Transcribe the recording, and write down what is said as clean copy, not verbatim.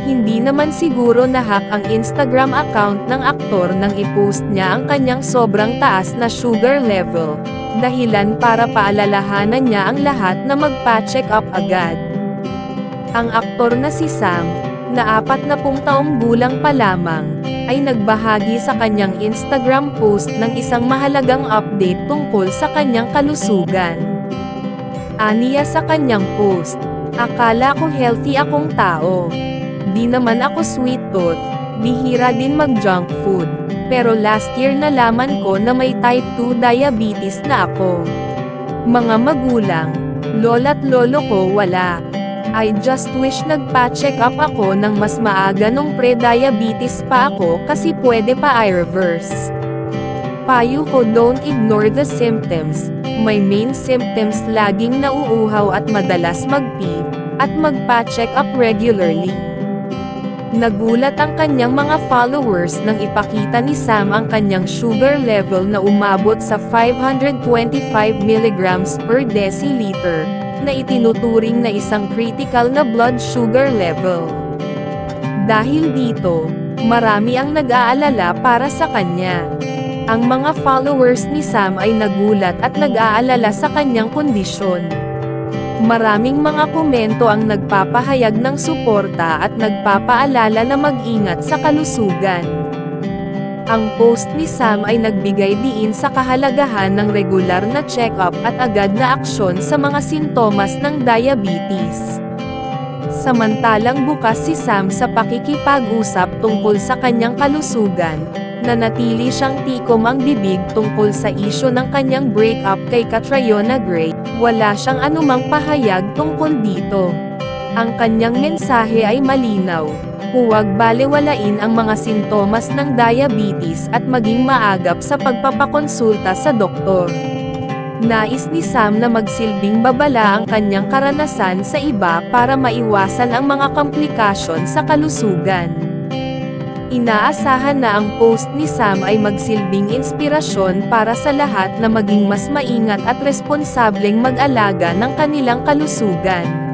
Hindi naman siguro na-hack ang Instagram account ng aktor nang i-post niya ang kanyang sobrang taas na sugar level, dahilan para paalalahanan niya ang lahat na magpa-check up agad. Ang aktor na si Sam, na 40 taong gulang pa lamang, ay nagbahagi sa kanyang Instagram post ng isang mahalagang update tungkol sa kanyang kalusugan. Aniya sa kanyang post, "Akala ko healthy akong tao. Di naman ako sweet tooth, bihira din mag-junk food, pero last year nalaman ko na may type 2 diabetes na ako. Mga magulang, lola't lolo ko wala. I just wish nagpa-check up ako ng mas maaga nung pre-diabetes pa ako kasi pwede pa i-reverse. Payo ko, don't ignore the symptoms. My main symptoms laging nauuhaw at madalas mag-pee, at magpa-check up regularly." Nagulat ang kanyang mga followers nang ipakita ni Sam ang kanyang sugar level na umabot sa 525 mg per deciliter, na itinuturing na isang critical na blood sugar level. Dahil dito, marami ang nag-aalala para sa kanya. Ang mga followers ni Sam ay nagulat at nag-aalala sa kanyang kondisyon. Maraming mga komento ang nagpapahayag ng suporta at nagpapaalala na mag-ingat sa kalusugan. Ang post ni Sam ay nagbigay diin sa kahalagahan ng regular na check-up at agad na aksyon sa mga sintomas ng diabetes. Samantalang bukas si Sam sa pakikipag-usap tungkol sa kanyang kalusugan, nanatili siyang tikom ang bibig tungkol sa isyu ng kanyang breakup kay Catriona Gray. Wala siyang anumang pahayag tungkol dito. Ang kanyang mensahe ay malinaw: huwag balewalain ang mga sintomas ng diabetes at maging maagap sa pagpapakonsulta sa doktor. Nais ni Sam na magsilbing babala ang kanyang karanasan sa iba para maiwasan ang mga komplikasyon sa kalusugan. Inaasahan na ang post ni Sam ay magsilbing inspirasyon para sa lahat na maging mas maingat at responsableng mag-alaga ng kanilang kalusugan.